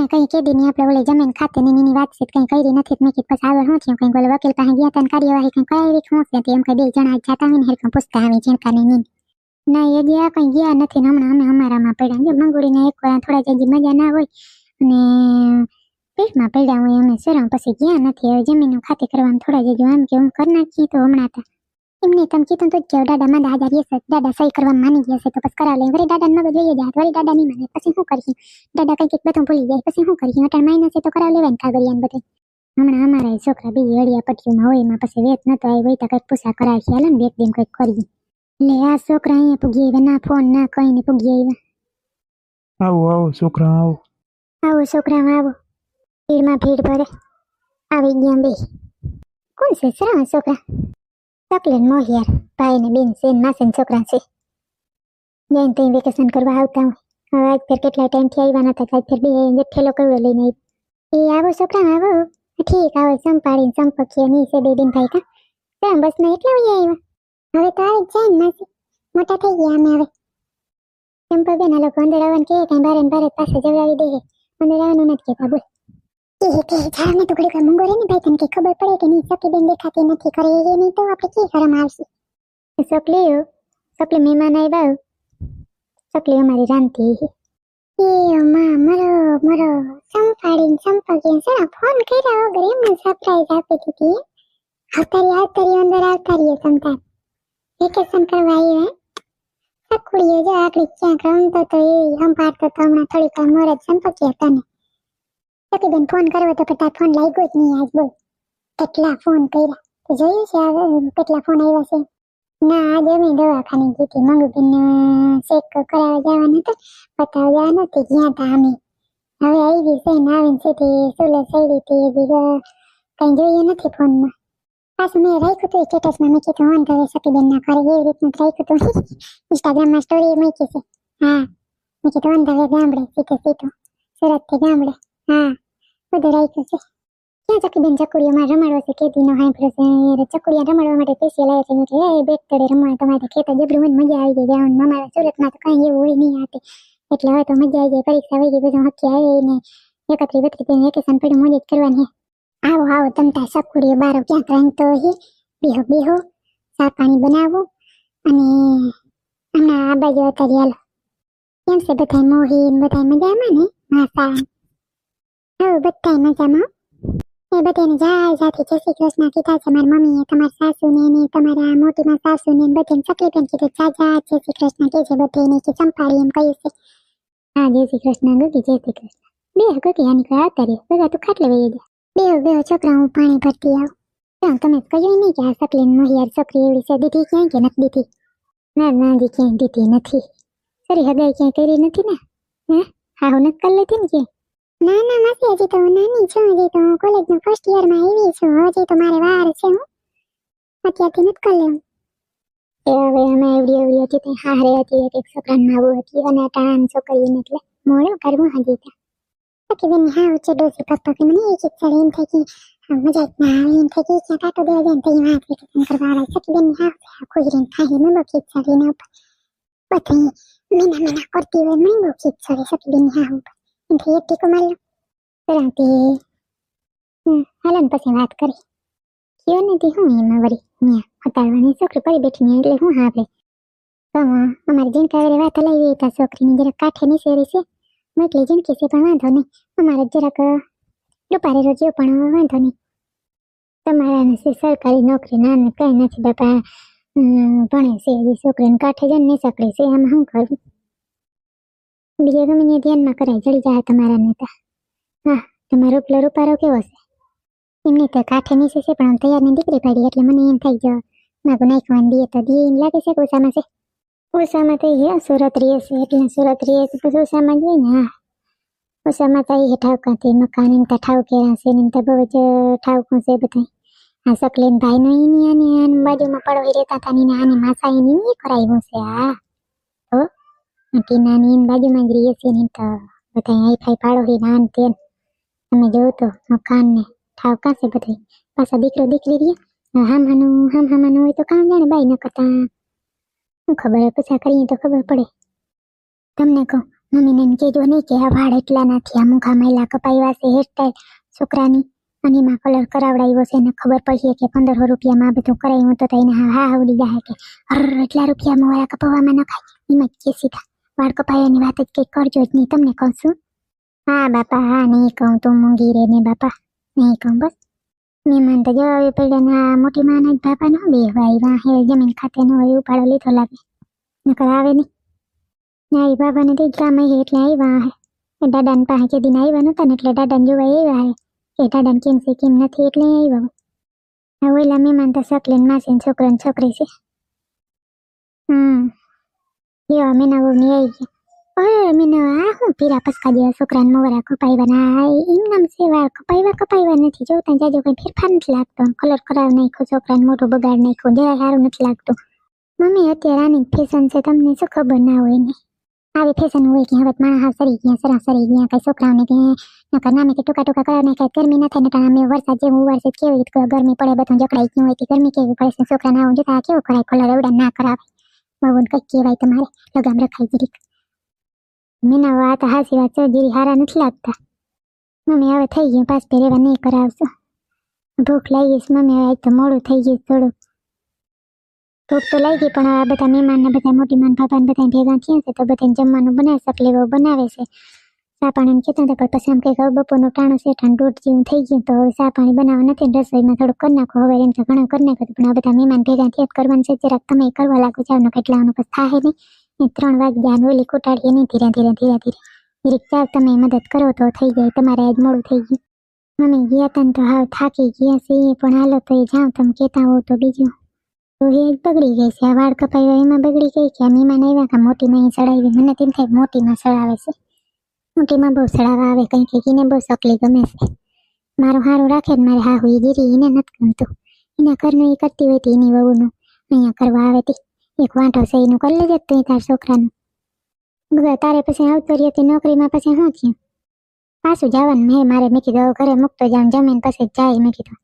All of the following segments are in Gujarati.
તમે કઈ કેદી ની આપણે ઓલે જમીન ખાતે ની વાતચીત કઈ કરી નથી મેં કીધું પછી આગળ શું થયું કઈ ઓલે વકીલ પાસે ગયા તા કાર્યવાહી કઈ કરાવી શું છે એમ કઈ બે જણા જાતા આવીને હરખા પૂછતા આવી જીણકાને ની ના એ ગયા કઈ ગયા નથી હમણાં અમે અમારામાં પડ્યા જો મંગુડીને એક વાર થોડા જજી મજા ના હોય અને પેટમાં પડ્યા હોય અમે શરમ પછી ગયા નથી હવે જમીન ખાતે કરવાનું થોડા જજો આમ કે હું કરી નાખી તો હમણાં હતા એમને તમે કીધું તો જ દાદા માં 10,000 દાદા સહી કરવા માની ગયા છે તો પછી કરાવ લે વળી દાદા મગજ લઈ જાય વળી દાદા નહીં માને પછી શું કરીએ દાદા કઈક બધું ભૂલી જાય પછી શું કરીએ અટાણ માઇનસ તો કરાવ લેવાય ને કાગળિયા બધે હમણાં અમારા છોકરા બીજી અડિયા પટ્ટીઓમાં હોય એમાં પછી વેત નતો આવી હોય તો કઈક પૂછા કરાય છે હાલ ને એક દિન કઈક કરીએ લે આ છોકરા અહીંયા પૂગી આવ્યા ના ફોન ના કઈ ને પૂગી આવ્યા આવો છોકરા આવો છોકરા આવો ભીડમાં ભીડ ભરે આવી ગયા બે કોણ છે સરા છોકરા ચોકલેટ મોહિયાર ભાઈ ને બેન છે માસન છોકરા છે જઈને ત્યાં વેકેશન કરવા આવતા હોય હવે આજ ફેર કેટલા ટાઈમથી આવ્યા નતા આજ ફેર બે ઠેલો કવડો લઈને આવી એ આવો છોકરા આવો ઠીક આવો સંપાડીને સંપકીએ નહીં છે બે બેન ભાઈ કા કેમ બસ માં એટલા વાગ્યા આવ્યા હવે તો આવી જાય ને માસી મોટા થઈ ગયા અમે હવે ચંપા બેન આ લોકો અંદર આવવાનું કે કઈ બારે બારે પાસે જવડાવી દે અંદર આવવાનું નથી કેતા બોલ કે ઝાડને તો ઘડીક મૂંગો રે ને ભાઈ તને કઈ ખબર પડે કે નહીં સકી બેન દેખાતી નથી કરે એ નહીં તો આપણે કી શરમ આવશે સકલી મહેમાન આવ્યા સકલી અમારી રાંધી એ માં મરો સંપાડીને સંપકી સરા ફોન કર્યા વગર એમને સરપ્રાઈઝ આપી દીધી આવતારી અંદર આવતારીએ તમતાર વેકેશન કરવા આવ્યા સકુડીએ જો આકડી ક્યાંક રમતો તો એ સંભાળતો તો હમણાં થોડીક વાર મોરજ સંપકી હતા ને સકીબેન ફોન કરવો તો કટા ફોન લાગ્યો જ નહીં આજ બોલ કેટલા ફોન કર્યા તો જોયું છે હવે કેટલા ફોન આવ્યા છે ના આજે અમે દવાખાને ગઈ હતી મંગુબેન ચેક કરાવવા જવાનું હતું બતાવવા જવાનું તે ગયા હતા અમે હવે આવી છે ને આવીને સીધી સુલે સડી હતી કઈ જોયું નથી ફોનમાં પાછું મેં રાખ્યું હતું સ્ટેટસમાં મેં કીધું ઓન કરે સકીબેન ના કરે એવી રીતનું રાખ્યું હતું ઇન્સ્ટાગ્રામમાં સ્ટોરી મૂકી છે હા મેં કીધું ઓન કરે ગામડે સીધું સુરતથી ગામડે હા બધું રાખ્યું છે ક્યાં ચકીબેન ચકુડીઓમાં રમાડવા છે કેદીનો હાંભળો છે ચકુડીયા રમાડવા માટે સ્પેશિયલ આવ્યા છે એટલે એ બેટ તળે રમવા તમારે ખેતર જબરું મને મજા આવી જાય જવાનું અમારા સુરતમાં તો કઈ એવું હોય નહીં આતે એટલે હવે તો મજા આવી જાય પરીક્ષા વહી ગઈ બધું હકી આવે ને 31 વેકેશન પડ્યું મોજ જ કરવાની આવો તમતા ચકુડીઓ બારો ક્યાંક રંગતો હોય બેહો ચા પાણી બનાવો અને હમણાં આ બાજુ અત્યારે હાલો કેમ છે બધા મોહીન બધા મજામાં ને માસા બધા મજામાં એ બધાને જાય સાથે જય શ્રી કૃષ્ણ કીધા છે મારી મમ્મીએ તમારા સાસુને ને તમારા મોટીમાં સાસુને બધાને ચકલીબેન કીધું જાજા જય શ્રી કૃષ્ણ કે છે બધાને કે સંપાડી એમ કહ્યું છે હા જય શ્રી કૃષ્ણ ગગી જય શ્રી કૃષ્ણ બે ગગી આની કોઈ આવતા રહ્યો બધા તું ખાટલે વહી ગયા બે છોકરા હું પાણી ભરતી આવું તમે કહ્યું નહીં કે આ ચકલીને મોહિયાર છોકરી એવડી છે દીધી ક્યાંય કે નથી દીધી ના દી ક્યાંય દીધી નથી સરી હગાઈ ક્યાંય કરી નથી ને હા હું નથી કરી લેતી ને કે ના માસી હજી તો નાની છું હજી તો હું કોલેજના ફર્સ્ટ યરમાં આવી છું હજી તો મારે વાર છે હું અત્યારથી નથી કરી લેવું એ હવે અમે એવડી હતી તે હારે હતી એક છોકરાને આવું હતી અને ટાણ છોકરીને એટલે મોડું કરવું હજી તો કે બેન હા ઉચ્ચે ડોસી પપ્પા કે મને એક સાડી એમ થઈ કે મજા જ ના આવે એમ થઈ કે ક્યાં કાટો દેવા જાય ને તઈ વાત વેકેશન કરવા આવે સકી બેન હા ખુજરીને ખાઈ મને બહુ ખીચ ચડી ને ઉપર બધી મેના કરતી હોય મને બહુ ખીચ ચડી સકી બેન હા ઉપર એમથી એક ટીકો મારી તરાતી હાલન પછી વાત કરી કયો નથી હું એમાં વળી ત્યાં હતાડવાની છોકરી પડી બેઠી એટલે હું હા આપણે તો અમારી જીણકા વાત હલાવી હતા છોકરીની જરાક કાંઠે નીસેરી છે મોકલી જીણકી છે પણ વાંધો નહીં અમારે જરાક રૂપારે રોજ્યો પણ વાંધો નહીં તમારાને છે સરકારી નોકરી ના ને કઈ નથી બાપા ભણે છે હજી છોકરીને કાંઠે જઈને નહીં સકડી છે આમાં શું કરવું બીજા ગમે ધ્યાનમાં કરાય જડી જાય તમારા નેતા હા તમારો રૂપારો કેવો છે એમને તો કાંઠે નીચે છે પણ તૈયાર ને દીકરી પાડી એટલે મને એમ થઈ ગયો માગું નાખવાનું દે તો દે એમ લાગે છે કે ઓછામાં તો એ સુરત રહે છે એટલે સુરત રહે છે પછી ઓછામાં જ હોય ને હા ઓછામાં તો એ ઠાવકાથી મકાન એમ તો ઠાવકેરા છે એમ તો બહુ જ ઠાવકું છે બધા આ સકલીન ભાઈનો એની અને બાજુમાં પડોઈ રહેતા હતા ને આને માસા એની નહીં કરાવ્યું છે હા તો ટીનાની બાજુમાં જ રહીએ છીએ ને તો બધા હાઈફાઈ પાડોશી નાન તેન તમે જોવો તો મકાન ને ઠાવકા છે બધા પાછા દીકરો દીકરી રહ્યા હામાનું હોય તો કામ જાણે બાઈ ન કરતા શું ખબર પૂછા કરીએ તો ખબર પડે તમને કહું મમ્મીને એમ કહેજો નહીં કે આ વાળ એટલા નથી, આ મૂંઘા મહિલા કપાવ્યા છે હેરસ્ટાઈલ છોકરાની અને એમાં કલર કરાવડાવ્યો છે, એને ખબર પડી કે 1500 રૂપિયામાં આ બધું કરાવ્યું તો એને હા ઉડી જાય કે એટલા રૂપિયામાં વાળા કપાવવામાં ન ખાય. એમ જ કે સીધા વાળ કપાવ્યાની વાત જ કંઈક કરજો જ નહીં, તમને કહું છું. હા બાપા, હા નહીં કહું, તું મૂંગી રે ને બાપા, નહીં કહું બસ. મહેમાન તો જવાબે પડ્યા ને આ મોટી માના જ બાપા ન બેહવાય, વાહે જમીન ખાતે ન હોય ઉપાડો લીધો લાગે, નકર આવે નહીં. ના એ બાબાને તે જ કામ આવી એટલે આવ્યા હે, દાદાને પાસે કે દિન આવ્યા નતા ને એટલે દાદાને જોવા આવ્યા હે, કે દાદાને કેમ છે કેમ નથી એટલે આવ્યા. હવે ઓલા મહેમાન તો શકલીન માસીન છોકરો ને છોકરી છે. એવા મેના બહુ ની આવી ગયા. મેના આ હું પીરા પસકા જેવા છોકરાને મોવરા કપાવ્યા ના એમ નામ છે, વાળ કપાવ્યા નથી, જોતા જાજો કઈ ફેરફાર નથી લાગતો, કલર કરાવ નાખ્યો, છોકરાને મોટો બગાડ નાખ્યો, જરાય સારું નથી લાગતું. મમ્મી અત્યારે આની ફેશન છે, તમને શું ખબર ના હોય ને, આવી ફેશન હોય કે હવે માણા હાવ સરી ગયા, સરી ગયા, કઈ છોકરાઓને કે નકર નામે કે ટૂંકા કરાવ નાખ્યા, ગરમી ન થાય ને અમે વરસાદ જેવું ઉવારશે કેવી રીતે ગરમી પડે, બધું જકડાઈ ગયું હોય ગરમી કેવી પડે છે, છોકરાને આવું જોતા કેવો કરાય, કલર એવડા ના કરાવે, બહુ કઈ કહેવાય તમારે લગામ રખાય જરીક. મેના વાત હાસી વાત છે, જીરી હારા નથી લાગતા. મમ્મી હવે થઈ ગયું, પાસ પહેરેવા નહીં કરાવશો, ભૂખ લાગી છે મમ્મી, હવે આજ તો મોડું થઈ ગયું થોડું, ભૂખ તો લાગી પણ આ બધા મહેમાન બધા મોટી માન બાપાને બધા ભેગા થયા છે તો બધાને જમવાનું બનાવે, સકલી બહુ બનાવે છે. ચા પાણી કહેતા હતા પણ પછી એમ કે બપોરનું ટાણું છે, દોઢ જેવું થઈ ગયું તો ચા પાણી બનાવવા નથી, રસોઈમાં થોડુંક કરી નાખો, હવે એમ તો ઘણું કરી નાખ્યું પણ આ બધા મહેમાન ભેગા થયા કરવાનું છે, જરાક તમે કરવા લાગો જાવ ને કેટલાનું પછી થાય નહીં, 3 વાગ્યા ઓલી કોટાડીએ નહીં, ધીરે ધીરે ચાલ તમે મદદ કરો તો થઈ જાય, તમારે આજ મોડું થઈ ગયું. મમ્મી ગયા તા ને તો હાવ થાકી ગયા છે, પણ હાલો તો એ જાઓ તમે કહેતા હો તો બીજું તો એ બગડી ગઈ છે, આ વાળ કપાવ્યા એમાં બગડી ગઈ કે આ મહેમાન આવ્યા કે મોટીમાં એ સડાવી, મને તેમ થાય મોટીમાં સડાવે છે, મોટીમાં બહુ સડાવા આવે, કંઈ કંઈક એને બહુ સકલી ગમે છે, મારું હારું રાખે ને મારે હાહુ એ ગીરી એને નથી ગમતું, એના ઘરનું એ કરતી હોય તો એની વહુનું અહીંયા કરવા આવે તી, એક વાંઢો છે એનું કરી લેજે તું તાર છોકરાનું, બધા તારે પછી આવતો રહી હતી નોકરીમાં, પછી શું થયું પાછું જવાનું મારે મેં કીધું ઘરે મૂકતો જાઉં જમીન પછી જાય મેં કીધું,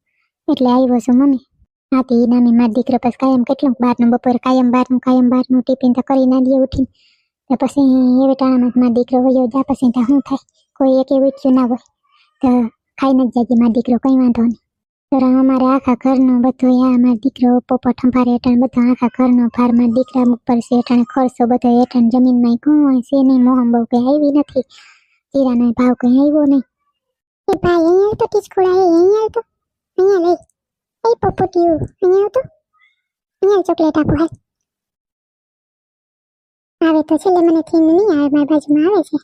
એટલે આવ્યો છું મમ્મી. હાથી નામી મારો દીકરો પછી કાયમ કેટલું બહારનું બપોર કાયમ બહારનું ટિફિન તો કરી ના દે ઉઠીને, તો પછી એવી ટાણામાં મારો દીકરો વયો જા પછી ત્યાં શું થાય, કોઈ એક એવું ઈચ્છ્યું ના હોય તો ખાઈને જ જાય મારો દીકરો, કંઈ વાંધો નહીં. તો અમારે આખા ઘરનું બધું મારો દીકરો પોપટ સંભારે હેઠળ બધું આખા ઘરનો ભાર મારા દીકરા ઉપર છે, હેઠળ ખર્ચો બધો હેઠળ જમીનમાં કોઈ છે નહીં, મોહમ બહુ કંઈ આવી નથી, જીરાનો ભાવ કંઈ આવ્યો નહીં. એ ભાઈ અહીંયા તો ટીચકોડા અહીંયા આવતો, અહીંયા લઈ એ પોપટિયું અહીંયા આવતો, અહીંયા ચોકલેટ આપો હાલ, આવે તો છેલ્લે મને થી નહીં આવે, મારી બાજુમાં આવે છે,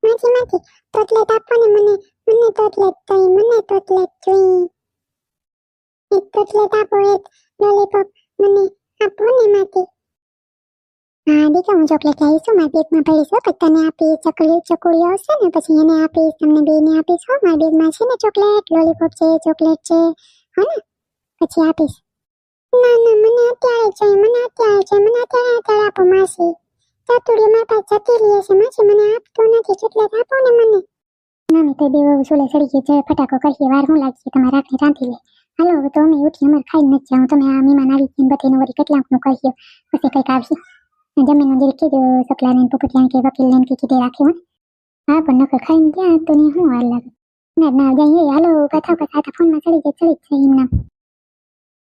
માંથી ચોકલેટ આપો ને મને ચોકલેટ જોઈએ, મને ચોકલેટ જોઈએ, એક ચોકલેટ આપો, એક લોલીપોપ મને આપો ને માંથી. હા દીકરા હું ચોકલેટ લાવીશું, મારા બેગમાં ભરીશું, પછી તને આપીશ, ચકુડી આવશે ને પછી એને આપીશ, તમને બેને આપીશ, હો મારા બેગમાં છે ને ચોકલેટ, લોલીપોપ છે, ચોકલેટ છે, હો ને પછી આપીશ. ના મને અત્યારે અત્યારે આપો માસી, ચતુડી મારા પાસે જતી રહી છે માસી, મને આપતો નથી, ચોકલેટ આપો ને મને. મમ્મી તો દેવો સુલે સડી ગઈ છે, ફટાકો કરીએ, વાર હું લાગશે તમારે રાખને રાંધી લે. હાલો હવે તો અમે ઉઠી, અમારે ખાઈ નથી જાઉં, તમે આ મહેમાન આવી ગયા બધીનું વળી કેટલાકનું કહીએ પછી કંઈક આવશે. જમીન જરી કીધું સકલાને પોપટિયાને કે વકીલને કે કીધે રાખ્યું, હા પણ નકર ખાઈને ગયા તો નહીં શું વાર લાગે. ના જઈએ હાલો કથા ફોનમાં ચડી જ છે એમના.